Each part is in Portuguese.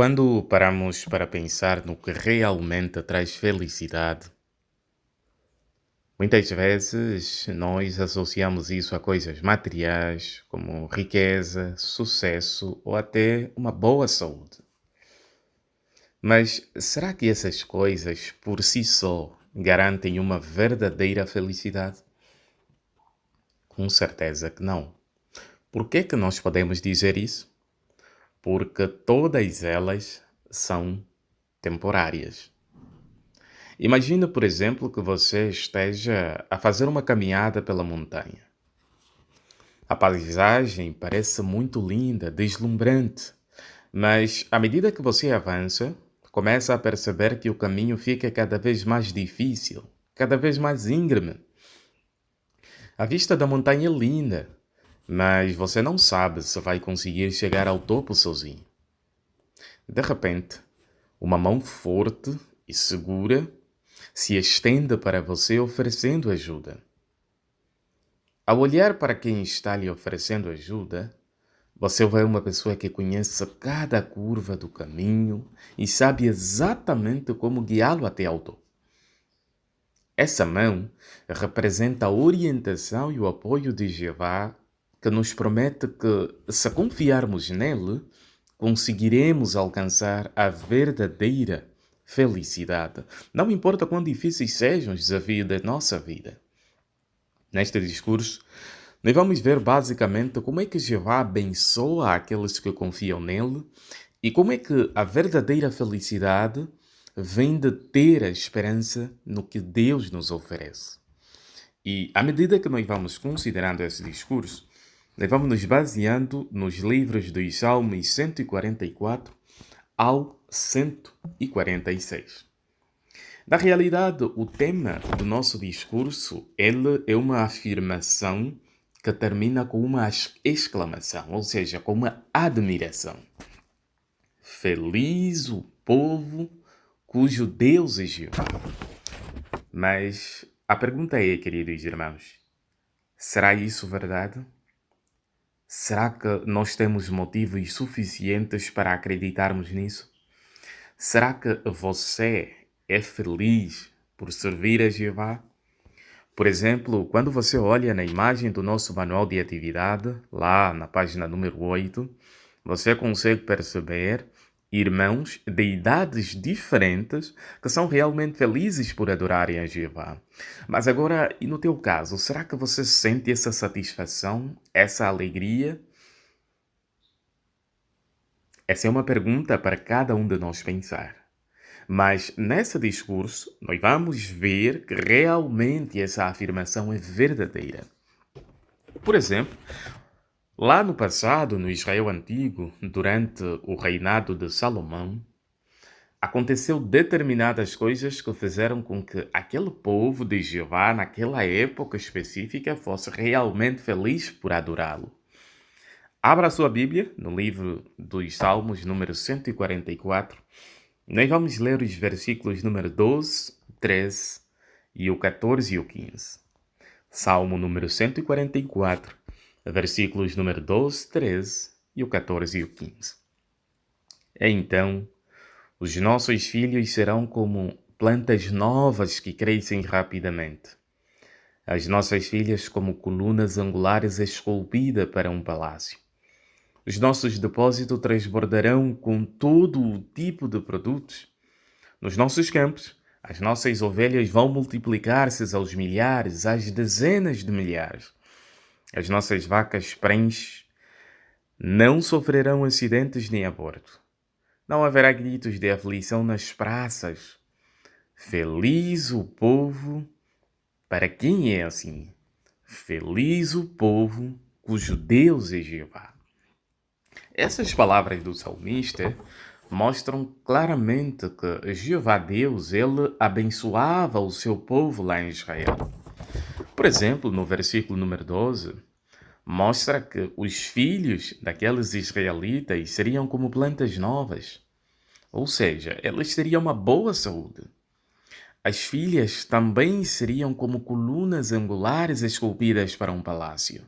Quando paramos para pensar no que realmente traz felicidade, muitas vezes nós associamos isso a coisas materiais, como riqueza, sucesso ou até uma boa saúde. Mas será que essas coisas por si só garantem uma verdadeira felicidade? Com certeza que não. Por que que nós podemos dizer isso? Porque todas elas são temporárias. Imagina, por exemplo, que você esteja a fazer uma caminhada pela montanha. A paisagem parece muito linda, deslumbrante, mas à medida que você avança, começa a perceber que o caminho fica cada vez mais difícil, cada vez mais íngreme. A vista da montanha é linda, mas você não sabe se vai conseguir chegar ao topo sozinho. De repente, uma mão forte e segura se estende para você oferecendo ajuda. Ao olhar para quem está lhe oferecendo ajuda, você vê uma pessoa que conhece cada curva do caminho e sabe exatamente como guiá-lo até ao topo. Essa mão representa a orientação e o apoio de Jeová, que nos promete que, se confiarmos nele, conseguiremos alcançar a verdadeira felicidade. Não importa quão difíceis sejam os desafios da nossa vida. Neste discurso, nós vamos ver basicamente como é que Jeová abençoa aqueles que confiam nele e como é que a verdadeira felicidade vem de ter a esperança no que Deus nos oferece. E à medida que nós vamos considerando esse discurso, nós vamos nos baseando nos livros dos Salmos 144 ao 146. Na realidade, o tema do nosso discurso, ele é uma afirmação que termina com uma exclamação, ou seja, com uma admiração. Feliz o povo cujo Deus é Jeová. Mas a pergunta é, queridos irmãos, será isso verdade? Será que nós temos motivos suficientes para acreditarmos nisso? Será que você é feliz por servir a Jeová? Por exemplo, quando você olha na imagem do nosso manual de atividade, lá na página número 8, você consegue perceber irmãos de idades diferentes que são realmente felizes por adorarem a Jeová. Mas agora, e no teu caso, será que você sente essa satisfação, essa alegria? Essa é uma pergunta para cada um de nós pensar. Mas nesse discurso, nós vamos ver que realmente essa afirmação é verdadeira. Por exemplo, lá no passado, no Israel antigo, durante o reinado de Salomão, aconteceu determinadas coisas que fizeram com que aquele povo de Jeová, naquela época específica, fosse realmente feliz por adorá-lo. Abra a sua Bíblia no livro dos Salmos, número 144. Nós vamos ler os versículos número 12, 13 e o 14 e o 15. Salmo número 144, versículos número 12, 13 e o 14 e o 15. Então, os nossos filhos serão como plantas novas que crescem rapidamente. As nossas filhas como colunas angulares esculpidas para um palácio. Os nossos depósitos transbordarão com todo o tipo de produtos. Nos nossos campos, as nossas ovelhas vão multiplicar-se aos milhares, às dezenas de milhares. As nossas vacas prenhes não sofrerão acidentes nem aborto. Não haverá gritos de aflição nas praças. Feliz o povo para quem é assim. Feliz o povo cujo Deus é Jeová. Essas palavras do salmista mostram claramente que Jeová Deus, ele abençoava o seu povo lá em Israel. Por exemplo, no versículo número 12, mostra que os filhos daqueles israelitas seriam como plantas novas, ou seja, elas teriam uma boa saúde. As filhas também seriam como colunas angulares esculpidas para um palácio.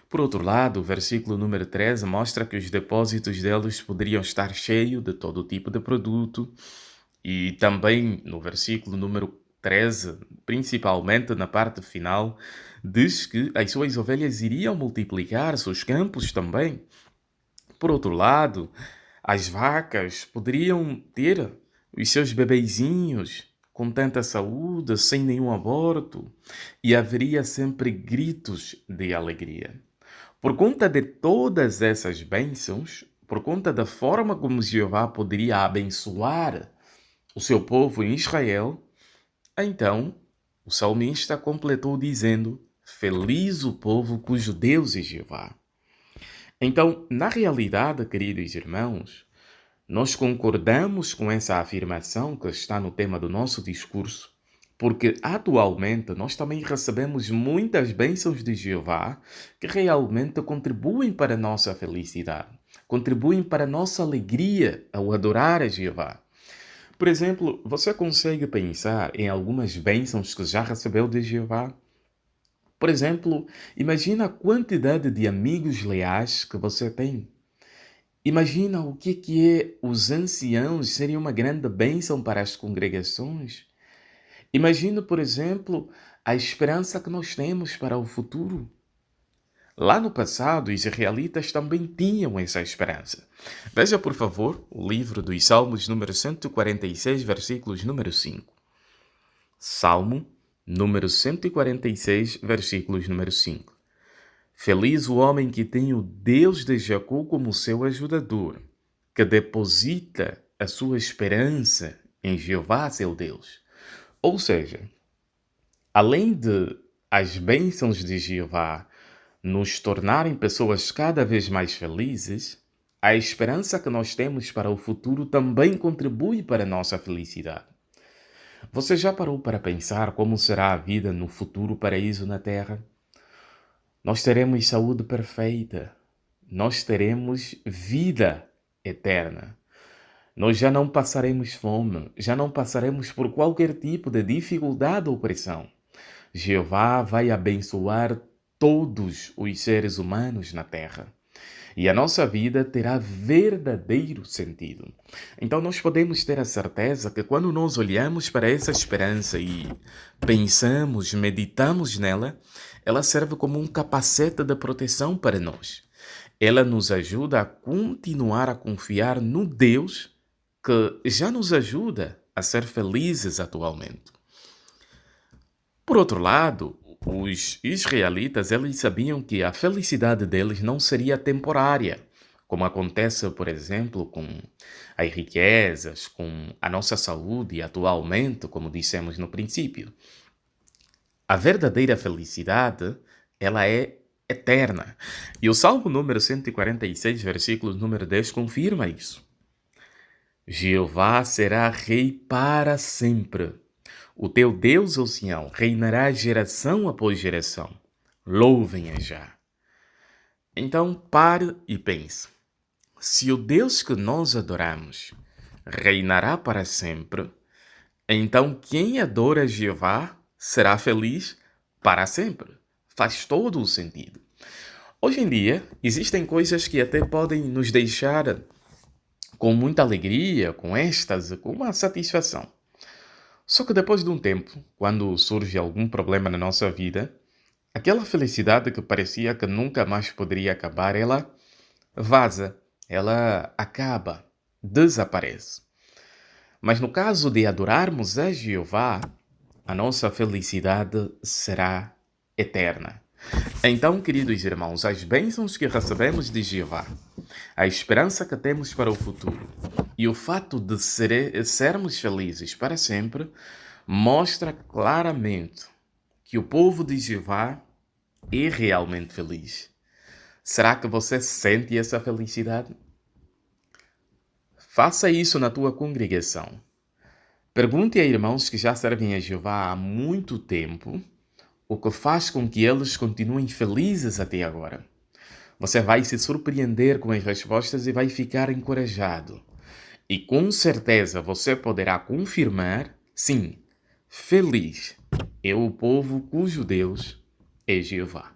Por outro lado, o versículo número 13 mostra que os depósitos deles poderiam estar cheios de todo tipo de produto. E também no versículo número 13, principalmente na parte final, diz que as suas ovelhas iriam multiplicar, seus campos também. Por outro lado, as vacas poderiam ter os seus bebezinhos com tanta saúde, sem nenhum aborto, e haveria sempre gritos de alegria. Por conta de todas essas bênçãos, por conta da forma como Jeová poderia abençoar o seu povo em Israel, então o salmista completou dizendo: Feliz o povo cujo Deus é Jeová. Então, na realidade, queridos irmãos, nós concordamos com essa afirmação que está no tema do nosso discurso, porque atualmente nós também recebemos muitas bênçãos de Jeová que realmente contribuem para a nossa felicidade, contribuem para a nossa alegria ao adorar a Jeová. Por exemplo, você consegue pensar em algumas bênçãos que já recebeu de Jeová? Por exemplo, imagina a quantidade de amigos leais que você tem. Imagina o que é os anciãos serem uma grande bênção para as congregações. Imagina, por exemplo, a esperança que nós temos para o futuro. Lá no passado, os israelitas também tinham essa esperança. Veja, por favor, o livro dos Salmos, número 146, versículos número 5. Salmo, número 146, versículos número 5. Feliz o homem que tem o Deus de Jacó como seu ajudador, que deposita a sua esperança em Jeová, seu Deus. Ou seja, além de as bênçãos de Jeová nos tornarem pessoas cada vez mais felizes, a esperança que nós temos para o futuro também contribui para a nossa felicidade. Você já parou para pensar como será a vida no futuro paraíso na Terra? Nós teremos saúde perfeita, nós teremos vida eterna. Nós já não passaremos fome, já não passaremos por qualquer tipo de dificuldade ou pressão. Jeová vai abençoar todos os seres humanos na Terra. E a nossa vida terá verdadeiro sentido. Então nós podemos ter a certeza que quando nós olhamos para essa esperança e pensamos, meditamos nela, ela serve como um capacete de proteção para nós. Ela nos ajuda a continuar a confiar no Deus que já nos ajuda a ser felizes atualmente. Por outro lado, os israelitas, eles sabiam que a felicidade deles não seria temporária, como acontece, por exemplo, com as riquezas, com a nossa saúde atualmente, como dissemos no princípio. A verdadeira felicidade, ela é eterna. E o Salmo número 146, versículo número 10, confirma isso. Jeová será rei para sempre. O teu Deus, ó Sião, reinará geração após geração. Louvem-a já. Então pare e pense. Se o Deus que nós adoramos reinará para sempre, então quem adora Jeová será feliz para sempre. Faz todo o sentido. Hoje em dia, existem coisas que até podem nos deixar com muita alegria, com êxtase, com uma satisfação. Só que depois de um tempo, quando surge algum problema na nossa vida, aquela felicidade que parecia que nunca mais poderia acabar, ela vaza, ela acaba, desaparece. Mas no caso de adorarmos a Jeová, a nossa felicidade será eterna. Então, queridos irmãos, as bênçãos que recebemos de Jeová, a esperança que temos para o futuro e o fato de sermos felizes para sempre mostra claramente que o povo de Jeová é realmente feliz. Será que você sente essa felicidade? Faça isso na tua congregação. Pergunte a irmãos que já servem a Jeová há muito tempo o que faz com que eles continuem felizes até agora. Você vai se surpreender com as respostas e vai ficar encorajado. E com certeza você poderá confirmar, sim, feliz é o povo cujo Deus é Jeová.